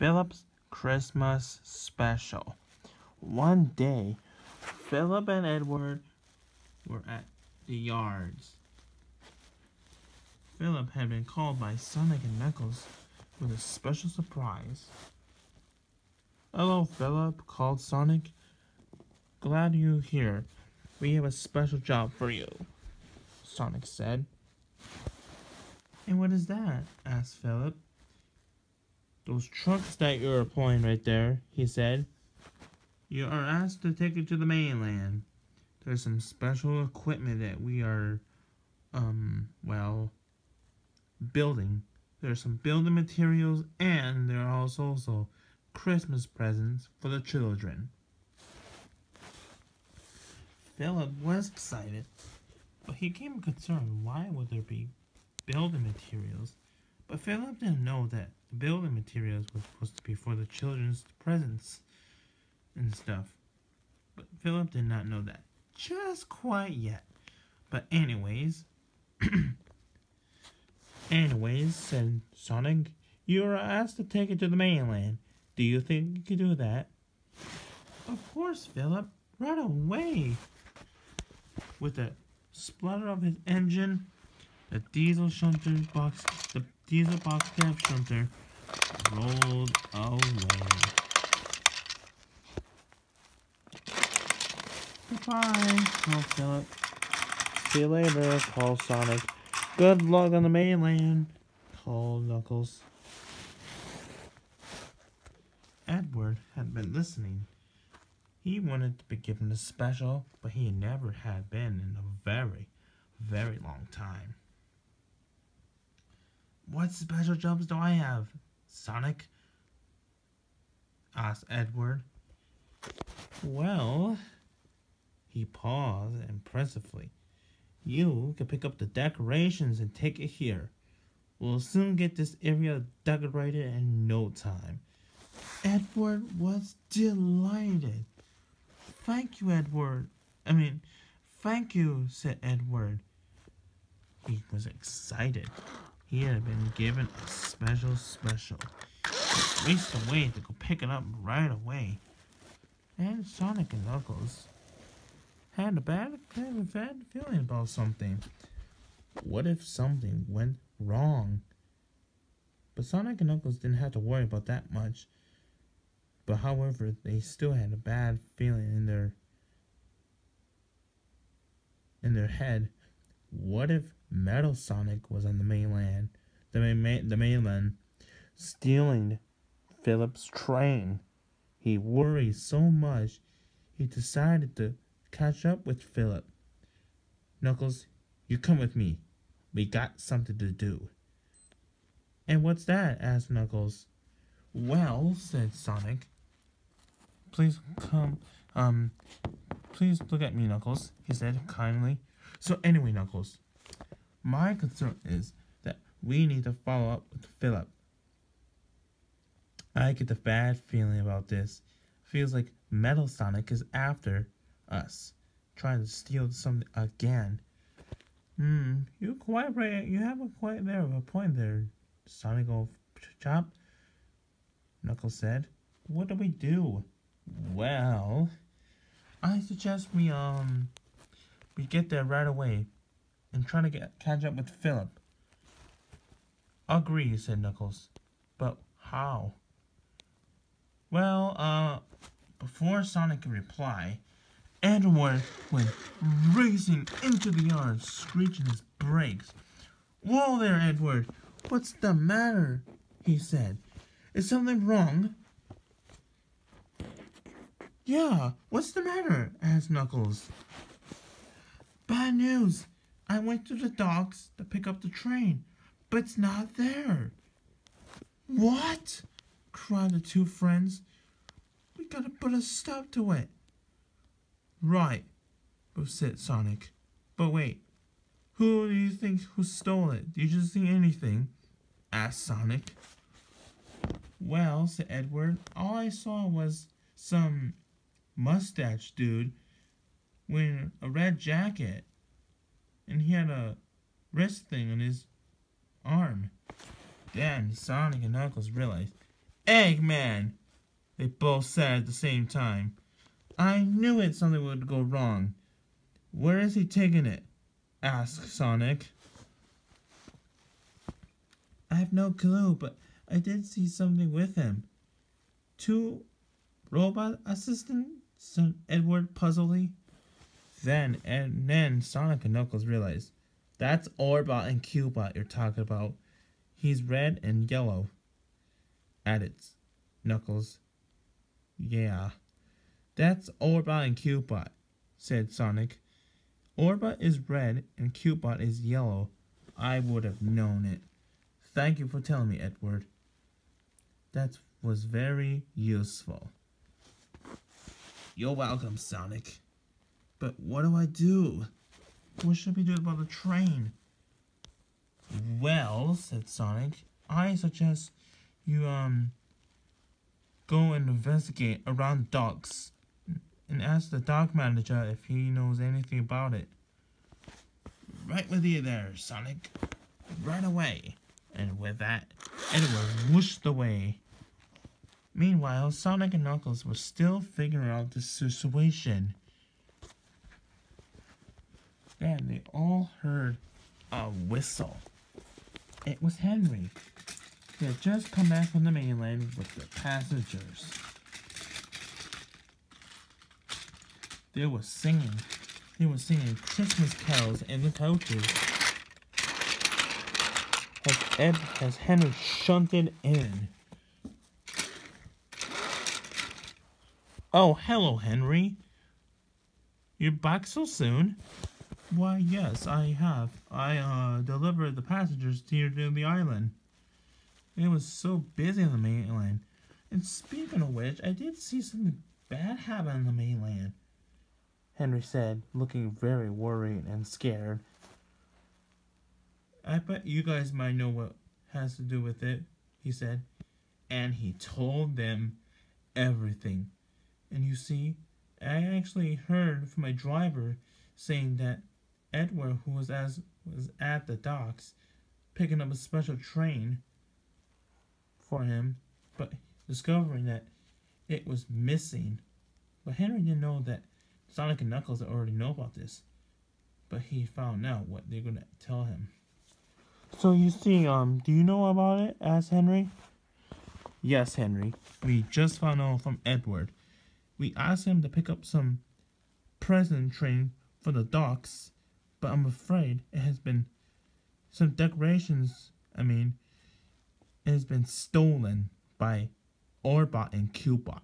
Philip's Christmas Special. One day, Philip and Edward were at the yards. Philip had been called by Sonic and Knuckles with a special surprise. "Hello, Philip," called Sonic. "Glad you're here. We have a special job for you," Sonic said. "And what is that?" asked Philip. "Those trucks that you're pulling right there," he said. "You are asked to take it to the mainland. There's some special equipment that we are, building. There's some building materials, and there are also Christmas presents for the children." Philip was excited, but he became concerned. Why would there be building materials? But Philip didn't know that the building materials were supposed to be for the children's presents and stuff. But Philip did not know that just quite yet. But anyways, said Sonic, "you are asked to take it to the mainland. Do you think you can do that?" "Of course, Philip, right away." With a splutter of his engine, the diesel box cab shunter rolled away. "Goodbye," called Philip. "See you later," called Sonic. "Good luck on the mainland," called Knuckles. Edward had been listening. He wanted to be given a special, but he never had been in a very, very long time. "What special jobs do I have, Sonic?" asked Edward. "Well," he paused impressively, "you can pick up the decorations and take it here. We'll soon get this area decorated in no time." Edward was delighted. "Thank you, Edward. Thank you," said Edward. He was excited. He had been given a special. He raced away to go pick it up right away. And Sonic and Knuckles had a bad feeling about something. What if something went wrong? But Sonic and Knuckles didn't have to worry about that much. But however, they still had a bad feeling in their head. What if Metal Sonic was on the mainland, stealing Philip's train? He worried so much, he decided to catch up with Philip. "Knuckles, you come with me. We got something to do." "And what's that?" asked Knuckles. "Well," said Sonic. Please look at me, Knuckles," he said kindly. "So anyway, Knuckles, my concern is that we need to follow up with Philip. I get a bad feeling about this. Feels like Metal Sonic is after us, trying to steal something again." You're quite right. You have a point there, Sonic old chap," Knuckles said. "What do we do?" "Well, I suggest we get there right away and try to catch up with Philip." "Agree," said Knuckles. "But how?" "Well, before Sonic could reply, Edward went racing into the yard, screeching his brakes. "Whoa there, Edward! What's the matter?" he said. "Is something wrong?" "Yeah, what's the matter?" asked Knuckles. "Bad news! I went to the docks to pick up the train, but it's not there." "What?" cried the two friends. "We gotta put a stop to it." "Right," said Sonic. "But wait, who do you think who stole it? Did you see anything?" asked Sonic. "Well," said Edward, "all I saw was some mustache dude wearing a red jacket, and he had a wrist thing on his arm." Then Sonic and Knuckles realized Eggman! They both said at the same time. I knew it, something would go wrong. Where is he taking it? Asked Sonic. I have no clue, but I did see something with him. 2 robot assistants? Said Edward puzzledly. Then Sonic and Knuckles realized, that's Orbot and Cubot you're talking about. He's red and yellow. Added Knuckles. Yeah. That's Orbot and Cubot, said Sonic. Orbot is red and Cubot is yellow. I would have known it. Thank you for telling me, Edward. That was very useful. You're welcome, Sonic. But what do I do? What should we do about the train? Well, said Sonic, I suggest you go and investigate around docks and ask the dock manager if he knows anything about it. Right with you there, Sonic. Right away. And with that, Edward whooshed away. Meanwhile, Sonic and Knuckles were still figuring out the situation. Then they all heard a whistle. It was Henry. He had just come back from the mainland with the passengers. They were singing Christmas carols in the coaches. As Henry shunted in. Oh, hello, Henry. You're back so soon? Why, yes, I have. I delivered the passengers here to the island. It was so busy on the mainland. And speaking of which, I did see something bad happen on the mainland, Henry said, looking very worried and scared. I bet you guys might know what has to do with it, he said. And he told them everything. And you see, I actually heard from my driver saying that Edward, who was at the docks, picking up a special train for him, but discovering that it was missing. But Henry didn't know that Sonic and Knuckles already know about this. But he found out what they're gonna tell him. So you see, do you know about it? Asked Henry. Yes, Henry. We just found out from Edward. We asked him to pick up some present train for the docks, but I'm afraid it has been some decorations. It has been stolen by Orbot and Cubot,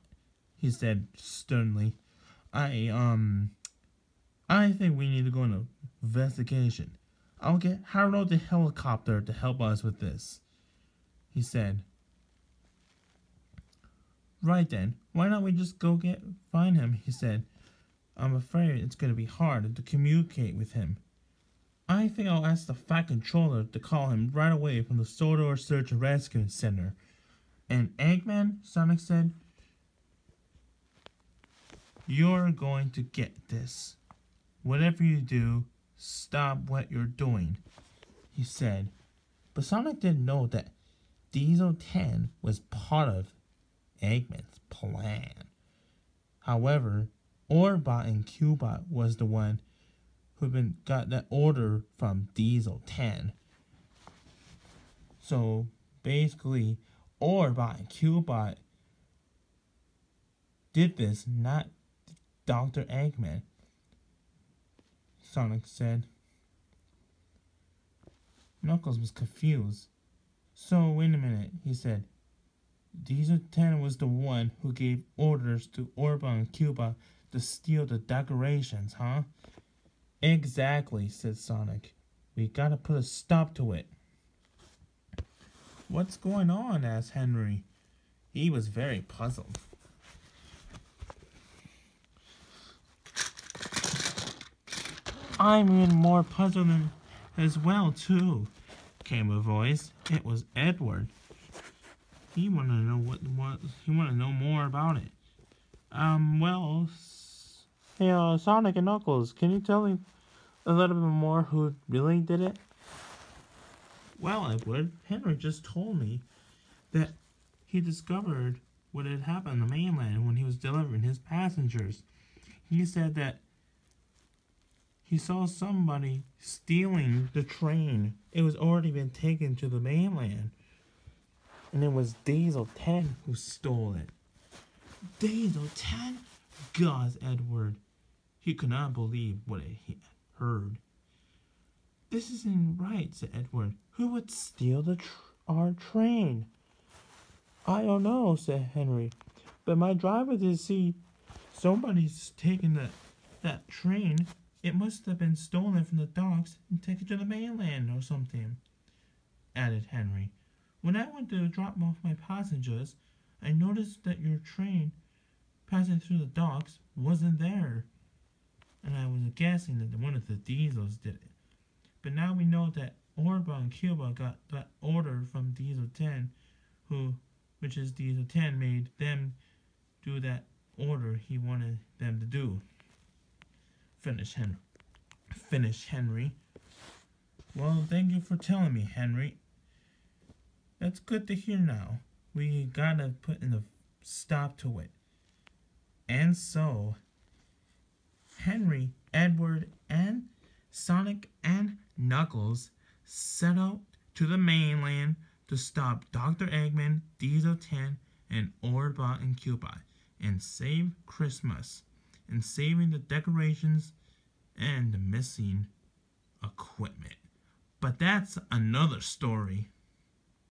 he said sternly. I think we need to go on an investigation. I'll get Harold the helicopter to help us with this, he said. Right then, why don't we just go find him, he said. I'm afraid it's going to be hard to communicate with him. I think I'll ask the Fat Controller to call him right away from the Sodor Search and Rescue Center. And Eggman, Sonic said, you're going to get this. Whatever you do, stop what you're doing, he said. But Sonic didn't know that Diesel 10 was part of Eggman's plan. However, Orbot and Cubot was the one who got that order from Diesel 10. So basically, Orbot and Cubot did this, not Dr. Eggman, Sonic said. Knuckles was confused. So, wait a minute, he said. Diesel 10 was the one who gave orders to Orbot and Cubot to steal the decorations, huh? Exactly, said Sonic. We gotta put a stop to it. What's going on? Asked Henry. He was very puzzled. I'm even more puzzled as well, too, came a voice. It was Edward. He wanted to know he wanted to know more about it. Hey, Sonic and Knuckles, can you tell me a little bit more who really did it? Well, Edward, Henry just told me that he discovered what had happened on the mainland when he was delivering his passengers. He said that he saw somebody stealing the train. It was already been taken to the mainland. And it was Diesel 10 who stole it. Diesel 10? gasped Edward. He could not believe what he had heard. This isn't right, said Edward. Who would steal our train? I don't know, said Henry. But my driver did see somebody's taken that train. It must have been stolen from the docks and taken to the mainland or something, added Henry. When I went to drop off my passengers, I noticed that your train passing through the docks wasn't there. And I was guessing that one of the Diesels did it. But now we know that Orba and Cuba got that order from Diesel 10, which is Diesel 10 made them do that order he wanted them to do. Finished Henry. Well, thank you for telling me, Henry. That's good to hear now. We gotta put in a stop to it. And so, Henry, Edward, and Sonic and Knuckles set out to the mainland to stop Dr. Eggman, Diesel 10, and Orbot and Cupid, and save Christmas, and saving the decorations and the missing equipment. But that's another story.